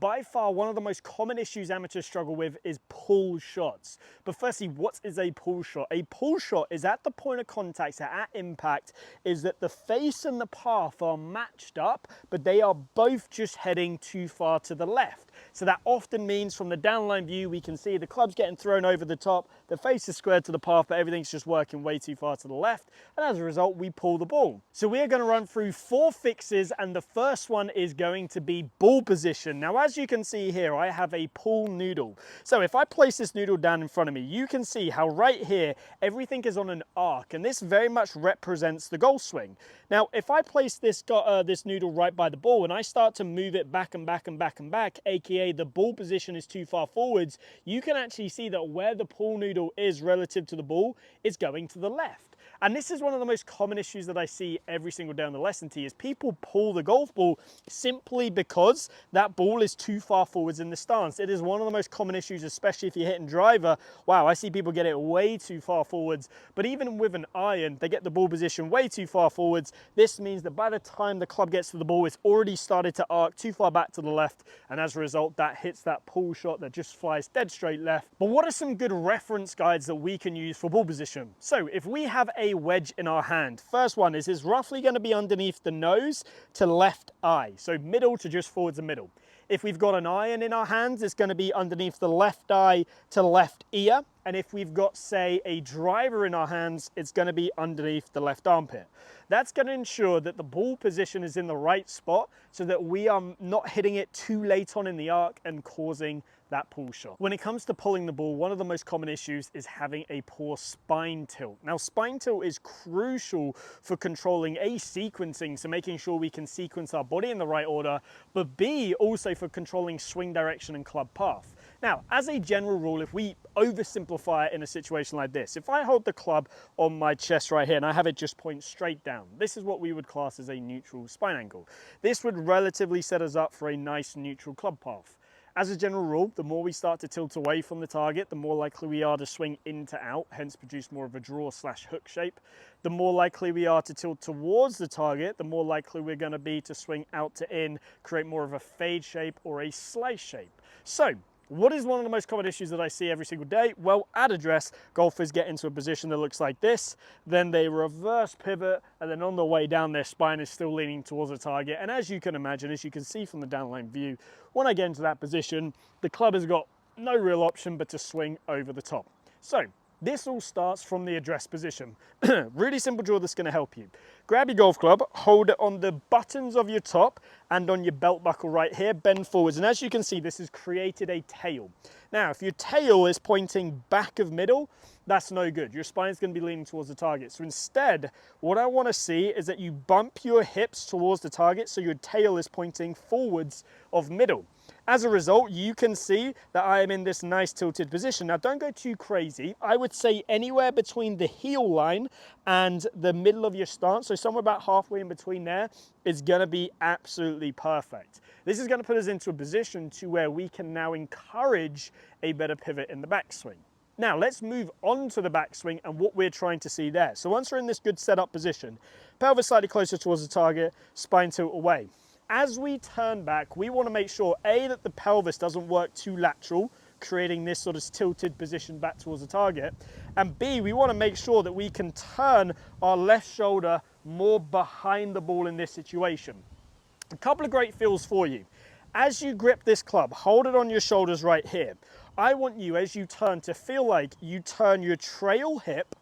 by far one of the most common issues amateurs struggle with is pull shots. But firstly, what is a pull shot? A pull shot is at the point of contact, so at impact, is that the face and the path are matched up, but they are both just heading too far to the left. So that often means from the downline view, we can see the club's getting thrown over the top, the face is squared to the path, but everything's just working way too far to the left. And as a result, we pull the ball. So we are going to run through 4 fixes, and the first one is going to be ball position. Now, as you can see here, I have a pull noodle. So if I place this noodle down in front of me, you can see how right here, everything is on an arc, and this very much represents the goal swing. Now, if I place this noodle right by the ball and I start to move it back and back and back and back, aka the ball position is too far forwards, you can actually see that where the pull noodle is relative to the ball is going to the left. And this is one of the most common issues that I see every single day on the lesson tee is people pull the golf ball simply because that ball is too far forwards in the stance. It is one of the most common issues, especially if you're hitting driver. Wow, I see people get it way too far forwards, but even with an iron, they get the ball position way too far forwards. This means that by the time the club gets to the ball, it's already started to arc too far back to the left, and as a result, that hits that pull shot that just flies dead straight left. But what are some good reference guides that we can use for ball position? So if we have a wedge in our hand, first one is roughly going to be underneath the nose to left eye, so middle to just forwards and middle. If we've got an iron in our hands, it's going to be underneath the left eye to left ear. And if we've got, say, a driver in our hands, it's going to be underneath the left armpit. That's going to ensure that the ball position is in the right spot so that we are not hitting it too late on in the arc and causing that pull shot. When it comes to pulling the ball, one of the most common issues is having a poor spine tilt. Now, spine tilt is crucial for controlling A, sequencing, so making sure we can sequence our body in the right order, but B, also for controlling swing direction and club path. Now, as a general rule, if we oversimplify it in a situation like this, if I hold the club on my chest right here and I have it just point straight down, this is what we would class as a neutral spine angle. This would relatively set us up for a nice neutral club path. As a general rule, the more we start to tilt away from the target, the more likely we are to swing in to out, hence produce more of a draw/hook shape. The more likely we are to tilt towards the target, the more likely we're going to be to swing out to in, create more of a fade shape or a slice shape. So, what is one of the most common issues that I see every single day? Well, at address, golfers get into a position that looks like this, then they reverse pivot, and then on the way down, their spine is still leaning towards the target. And as you can imagine, as you can see from the downline view, when I get into that position, the club has got no real option but to swing over the top. So, this all starts from the address position. Really simple drill that's going to help you. Grab your golf club, hold it on the buttons of your top and on your belt buckle right here, bend forwards. And as you can see, this has created a tail. Now, if your tail is pointing back of middle, that's no good. Your spine's going to be leaning towards the target. So instead, what I want to see is that you bump your hips towards the target so your tail is pointing forwards of middle. As a result, you can see that I am in this nice tilted position. Now, don't go too crazy. I would say anywhere between the heel line and the middle of your stance, so somewhere about halfway in between there, is going to be absolutely perfect. This is going to put us into a position to where we can now encourage a better pivot in the backswing. Now, let's move on to the backswing and what we're trying to see there. So once we're in this good setup position, pelvis slightly closer towards the target, spine tilt away. As we turn back, we want to make sure, A, that the pelvis doesn't work too lateral, creating this sort of tilted position back towards the target. And B, we want to make sure that we can turn our left shoulder more behind the ball in this situation. A couple of great feels for you. As you grip this club, hold it on your shoulders right here. I want you, as you turn, to feel like you turn your trail hip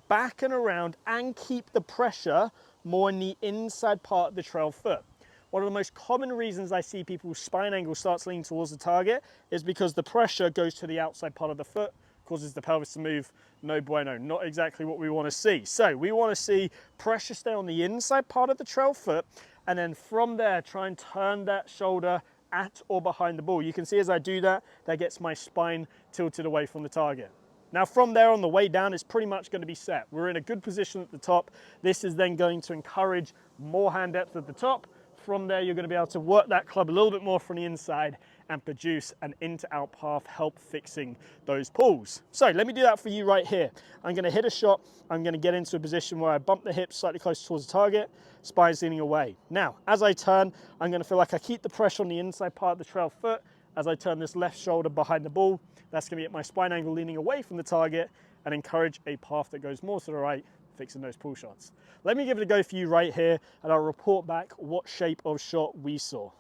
back and around and keep the pressure more in the inside part of the trail foot. One of the most common reasons I see people's spine angle starts leaning towards the target is because the pressure goes to the outside part of the foot, causes the pelvis to move. No bueno, not exactly what we want to see. So we want to see pressure stay on the inside part of the trail foot, and then from there, try and turn that shoulder at or behind the ball. You can see as I do that, that gets my spine tilted away from the target. Now from there on the way down, it's pretty much going to be set. We're in a good position at the top. This is then going to encourage more hand depth at the top, from there, you're going to be able to work that club a little bit more from the inside and produce an in-to-out path, help fixing those pulls. So let me do that for you right here. I'm going to hit a shot. I'm going to get into a position where I bump the hips slightly closer towards the target, spine's leaning away. Now, as I turn, I'm going to feel like I keep the pressure on the inside part of the trail foot. As I turn this left shoulder behind the ball, that's going to get my spine angle leaning away from the target and encourage a path that goes more to the right, fixing those pull shots. Let me give it a go for you right here, and I'll report back what shape of shot we saw.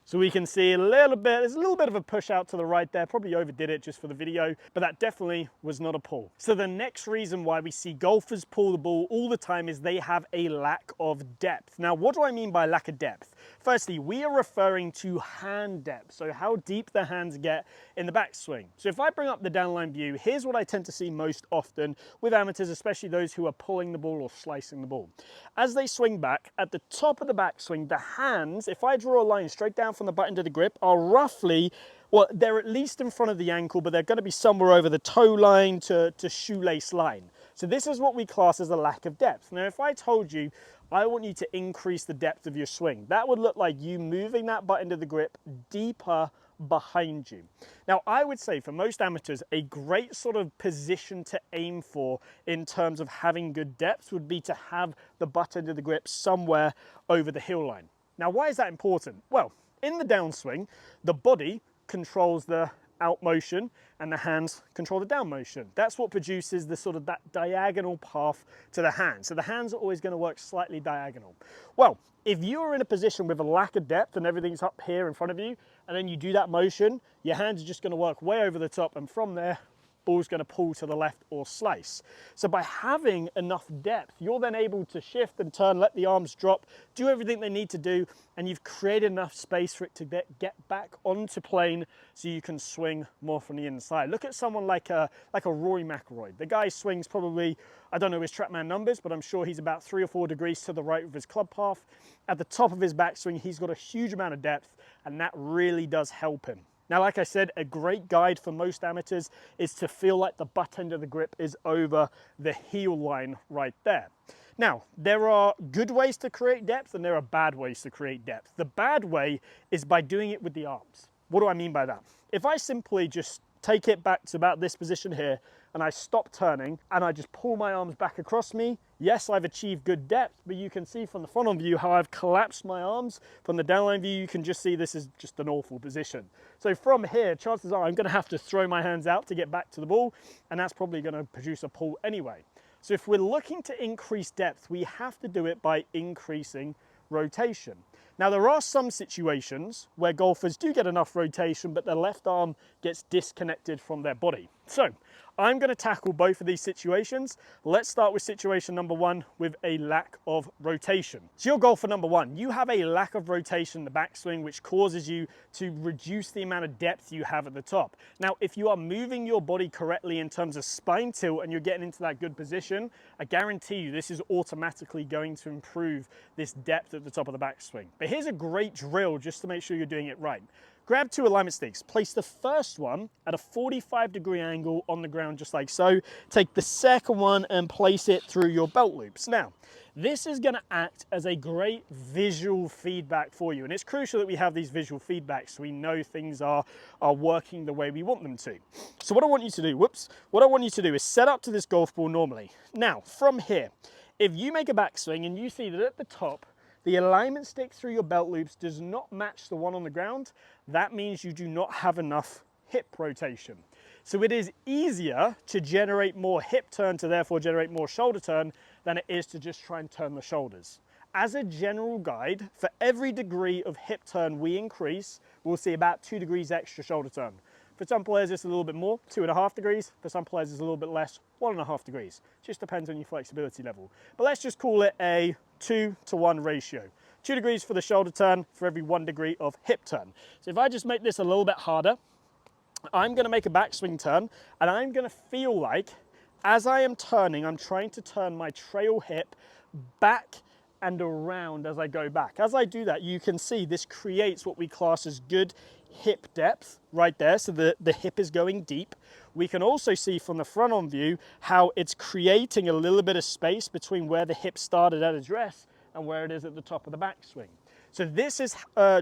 So we can see a little bit, there's a little bit of a push out to the right there, probably overdid it just for the video, but that definitely was not a pull. So the next reason why we see golfers pull the ball all the time is they have a lack of depth. Now, what do I mean by lack of depth? Firstly, we are referring to hand depth, so how deep the hands get in the backswing. So if I bring up the downline view, here's what I tend to see most often with amateurs, especially those who are pulling the ball or slicing the ball. As they swing back, at the top of the backswing, the hands, if I draw a line straight down from the butt end of the grip, are roughly, well, they're at least in front of the ankle, but they're going to be somewhere over the toe line to shoelace line. So this is what we class as a lack of depth. Now, if I told you, I want you to increase the depth of your swing, that would look like you moving that butt end of the grip deeper behind you. Now, I would say for most amateurs, a great sort of position to aim for in terms of having good depth would be to have the butt end of the grip somewhere over the heel line. Now, why is that important? Well, in the downswing, the body controls the out motion and the hands control the down motion. That's what produces the sort of that diagonal path to the hands. So the hands are always going to work slightly diagonal. Well, if you're in a position with a lack of depth and everything's up here in front of you, and then you do that motion, your hands are just going to work way over the top, and from there, ball's going to pull to the left or slice. So by having enough depth, you're then able to shift and turn, let the arms drop, do everything they need to do, and you've created enough space for it to get back onto plane so you can swing more from the inside. Look at someone like a Rory McIlroy. The guy swings probably, I don't know his TrackMan numbers, but I'm sure he's about 3 or 4 degrees to the right of his club path. At the top of his backswing, he's got a huge amount of depth, and that really does help him. Now, like I said, a great guide for most amateurs is to feel like the butt end of the grip is over the heel line right there. Now, there are good ways to create depth and there are bad ways to create depth. The bad way is by doing it with the arms. What do I mean by that? If I simply just take it back to about this position here and I stop turning and I just pull my arms back across me, yes, I've achieved good depth, but you can see from the front on view how I've collapsed my arms. From the downline view, you can just see this is just an awful position. So from here, chances are I'm going to have to throw my hands out to get back to the ball, and that's probably going to produce a pull anyway. So if we're looking to increase depth, we have to do it by increasing rotation. Now, there are some situations where golfers do get enough rotation, but their left arm gets disconnected from their body. So I'm going to tackle both of these situations. Let's start with situation number 1 with a lack of rotation. So you're golfer number 1. You have a lack of rotation in the backswing, which causes you to reduce the amount of depth you have at the top. Now, if you are moving your body correctly in terms of spine tilt and you're getting into that good position, I guarantee you this is automatically going to improve this depth at the top of the backswing. But here's a great drill just to make sure you're doing it right. Grab 2 alignment sticks, place the first one at a 45-degree angle on the ground just like so. Take the second one and place it through your belt loops. Now, this is going to act as a great visual feedback for you, and it's crucial that we have these visual feedbacks so we know things are working the way we want them to. So what I want you to do, what I want you to do is set up to this golf ball normally. Now, from here, if you make a backswing and you see that at the top, the alignment stick through your belt loops does not match the one on the ground, that means you do not have enough hip rotation. So it is easier to generate more hip turn to therefore generate more shoulder turn than it is to just try and turn the shoulders. As a general guide, for every degree of hip turn we increase, we'll see about 2 degrees extra shoulder turn. For some players it's a little bit more, 2.5 degrees. For some players it's a little bit less, 1.5 degrees. Just depends on your flexibility level. But let's just call it a 2-to-1 ratio. 2 degrees for the shoulder turn for every 1 degree of hip turn. So if I just make this a little bit harder, I'm going to make a backswing turn and I'm going to feel like as I am turning, I'm trying to turn my trail hip back and around as I go back. As I do that, you can see this creates what we class as good hip depth right there, so the hip is going deep. We can also see from the front on view how it's creating a little bit of space between where the hip started at address and where it is at the top of the backswing. So this is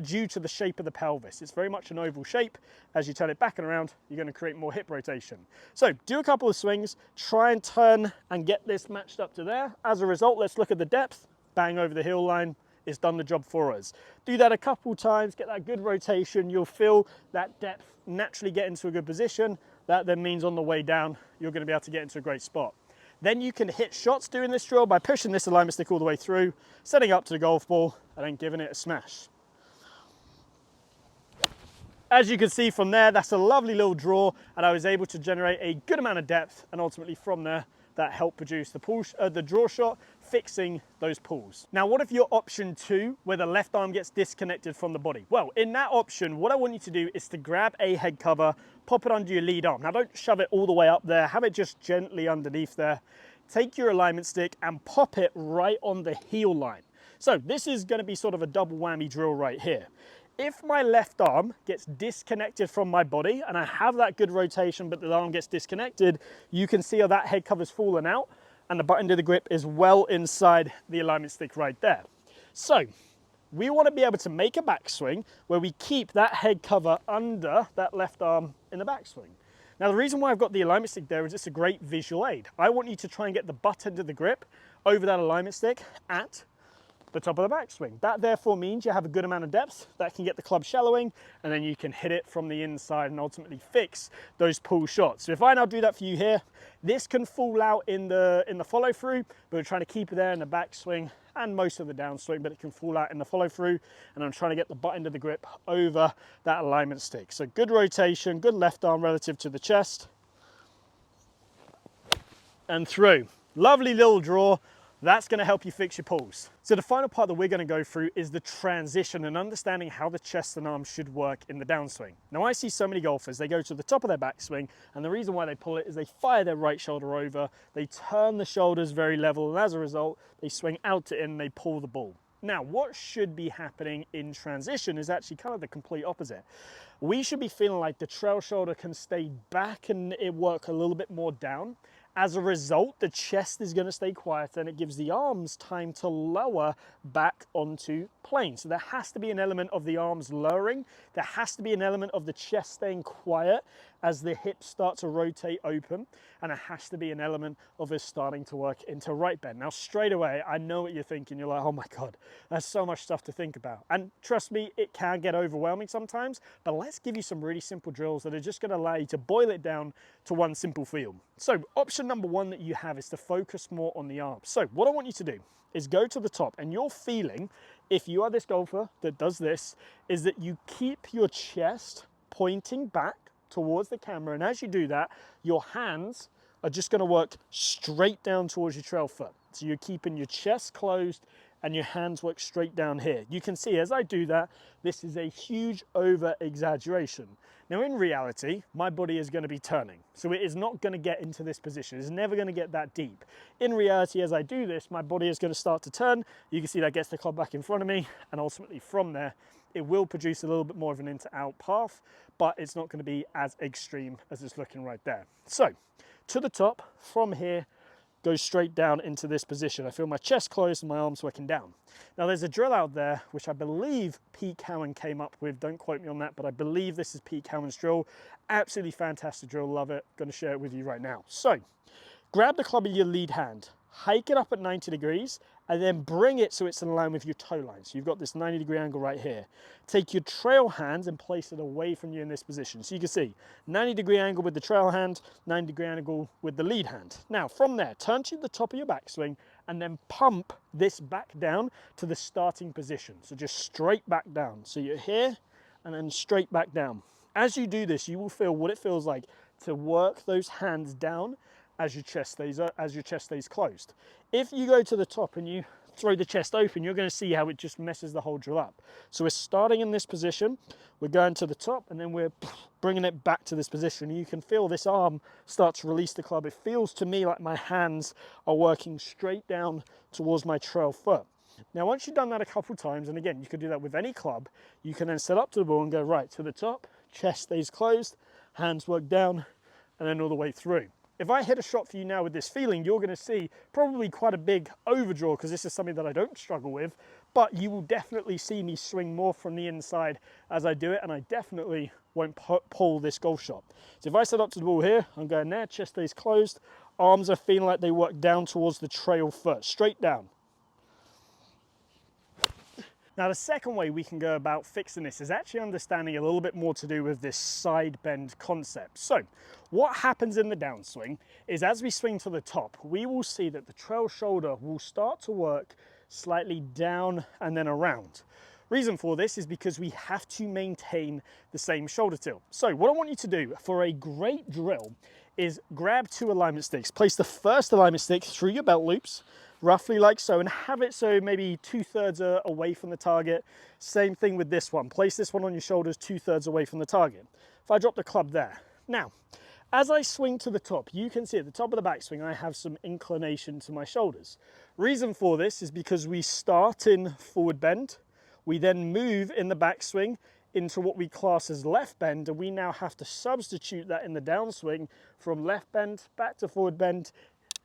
due to the shape of the pelvis. It's very much an oval shape. As you turn it back and around, you're going to create more hip rotation. So do a couple of swings, try and turn and get this matched up to there. As a result, let's look at the depth. Bang over the heel line. It's done the job for us. Do that a couple times, get that good rotation. You'll feel that depth naturally get into a good position. That then means on the way down, you're going to be able to get into a great spot. Then you can hit shots doing this drill by pushing this alignment stick all the way through, setting up to the golf ball, and then giving it a smash. As you can see from there, that's a lovely little draw, and I was able to generate a good amount of depth, and ultimately from there, that helped produce the draw shot, fixing those pulls. Now, what if you're option 2, where the left arm gets disconnected from the body? Well, in that option, what I want you to do is to grab a head cover, pop it under your lead arm. Now, don't shove it all the way up there, have it just gently underneath there. Take your alignment stick and pop it right on the heel line. So this is going to be sort of a double whammy drill right here. If my left arm gets disconnected from my body and I have that good rotation, but the arm gets disconnected, you can see how that head cover's fallen out and the butt end of the grip is well inside the alignment stick right there. So we want to be able to make a backswing where we keep that head cover under that left arm in the backswing. Now, the reason why I've got the alignment stick there is it's a great visual aid. I want you to try and get the butt end of the grip over that alignment stick at the top of the backswing. That therefore means you have a good amount of depth that can get the club shallowing, and then you can hit it from the inside and ultimately fix those pull shots. So if I now do that for you here, this can fall out in the follow through, but we're trying to keep it there in the backswing and most of the downswing, but it can fall out in the follow through, and I'm trying to get the butt end of the grip over that alignment stick. So good rotation, good left arm relative to the chest, and through. Lovely little draw. That's going to help you fix your pulls. So the final part that we're going to go through is the transition and understanding how the chest and arms should work in the downswing. Now, I see so many golfers, they go to the top of their backswing, and the reason why they pull it is they fire their right shoulder over, they turn the shoulders very level, and as a result, they swing out to in, they pull the ball. Now, what should be happening in transition is actually kind of the complete opposite. We should be feeling like the trail shoulder can stay back and it work a little bit more down. As a result, the chest is going to stay quiet and it gives the arms time to lower back onto plane. So there has to be an element of the arms lowering. There has to be an element of the chest staying quiet as the hips start to rotate open. And there has to be an element of us starting to work into right bend. Now, straight away, I know what you're thinking. You're like, oh my God, there's so much stuff to think about. And trust me, it can get overwhelming sometimes, but let's give you some really simple drills that are just going to allow you to boil it down to one simple feel. So option number 1 that you have is to focus more on the arms. So what I want you to do is go to the top, and your feeling, if you are this golfer that does this, is that you keep your chest pointing back towards the camera, and as you do that, your hands are just going to work straight down towards your trail foot. So you're keeping your chest closed and your hands work straight down here. You can see as I do that, this is a huge over exaggeration. Now in reality, my body is going to be turning. So it is not going to get into this position. It's never going to get that deep. In reality, as I do this, my body is going to start to turn. You can see that gets the club back in front of me, and ultimately from there, it will produce a little bit more of an in to out path, but it's not going to be as extreme as it's looking right there. So to the top, from here, go straight down into this position. I feel my chest closed and my arms working down. Now there's a drill out there, which I believe Pete Cowan came up with. Don't quote me on that, but I believe this is Pete Cowan's drill. Absolutely fantastic drill, love it. Going to share it with you right now. So grab the club in your lead hand, hike it up at 90 degrees, and then bring it so it's in line with your toe line. So you've got this 90-degree angle right here. Take your trail hand and place it away from you in this position. So you can see 90-degree angle with the trail hand, 90-degree angle with the lead hand. Now from there, turn to the top of your backswing and then pump this back down to the starting position. So just straight back down. So you're here and then straight back down. As you do this, you will feel what it feels like to work those hands down as your chest stays closed. If you go to the top and you throw the chest open, you're going to see how it just messes the whole drill up. So we're starting in this position, we're going to the top, and then we're bringing it back to this position. You can feel this arm start to release the club. It feels to me like my hands are working straight down towards my trail foot. Now, once you've done that a couple times, and again, you could do that with any club, you can then set up to the ball and go right to the top, chest stays closed, hands work down, and then all the way through. If I hit a shot for you now with this feeling, you're gonna see probably quite a big overdraw, because this is something that I don't struggle with, but you will definitely see me swing more from the inside as I do it, and I definitely won't pull this golf shot. So if I set up to the ball here, I'm going there, chest stays closed, arms are feeling like they work down towards the trail first, straight down. Now, the second way we can go about fixing this is actually understanding a little bit more to do with this side bend concept. So what happens in the downswing is as we swing to the top, we will see that the trail shoulder will start to work slightly down and then around. Reason for this is because we have to maintain the same shoulder tilt. So what I want you to do for a great drill is grab 2 alignment sticks, place the first alignment stick through your belt loops, roughly like so, and have it so maybe 2/3 are away from the target. Same thing with this one. Place this one on your shoulders 2/3 away from the target. If I drop the club there. Now, as I swing to the top, you can see at the top of the backswing, I have some inclination to my shoulders. Reason for this is because we start in forward bend, we then move in the backswing into what we class as left bend, and we now have to substitute that in the downswing from left bend back to forward bend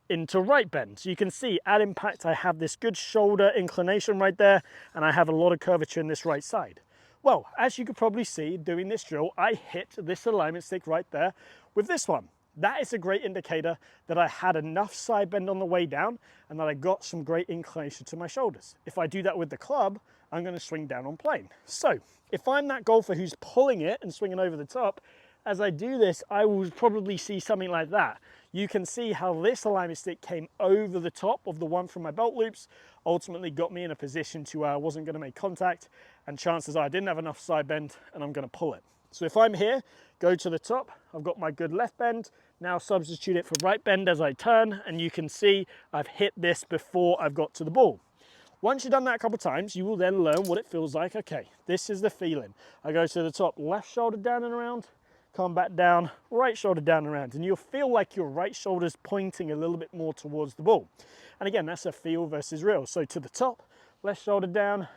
into right bend. So you can see at impact, I have this good shoulder inclination right there, and I have a lot of curvature in this right side. Well, as you could probably see doing this drill, I hit this alignment stick right there with this one. That is a great indicator that I had enough side bend on the way down and that I got some great inclination to my shoulders. If I do that with the club, I'm going to swing down on plane. So if I'm that golfer who's pulling it and swinging over the top, as I do this, I will probably see something like that. You can see how this alignment stick came over the top of the one from my belt loops, ultimately got me in a position to where I wasn't going to make contact, and chances are I didn't have enough side bend and I'm going to pull it. So if I'm here, go to the top, I've got my good left bend, now substitute it for right bend as I turn, and you can see I've hit this before I've got to the ball. Once you've done that a couple of times, you will then learn what it feels like. Okay, this is the feeling. I go to the top, left shoulder down and around, come back down, right shoulder down and around, and you'll feel like your right shoulder's pointing a little bit more towards the ball. And again, that's a feel versus real. So to the top, left shoulder down,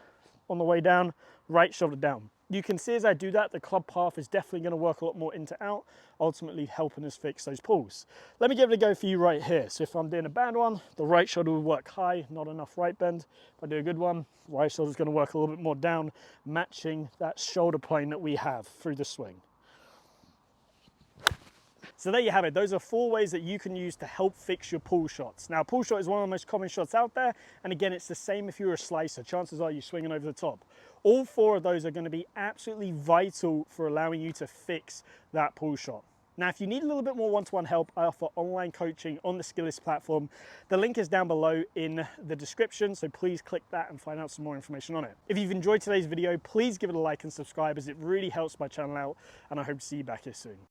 on the way down, right shoulder down. You can see as I do that, the club path is definitely going to work a lot more into out, ultimately helping us fix those pulls. Let me give it a go for you right here. So if I'm doing a bad one, the right shoulder will work high, not enough right bend. If I do a good one, right shoulder is going to work a little bit more down, matching that shoulder plane that we have through the swing. So there you have it. Those are 4 ways that you can use to help fix your pull shots. Now, pull shot is one of the most common shots out there. And again, it's the same if you're a slicer. Chances are you're swinging over the top. All 4 of those are going to be absolutely vital for allowing you to fix that pull shot. Now, if you need a little bit more one-to-one help, I offer online coaching on the Skillist platform. The link is down below in the description, so please click that and find out some more information on it. If you've enjoyed today's video, please give it a like and subscribe, as it really helps my channel out, and I hope to see you back here soon.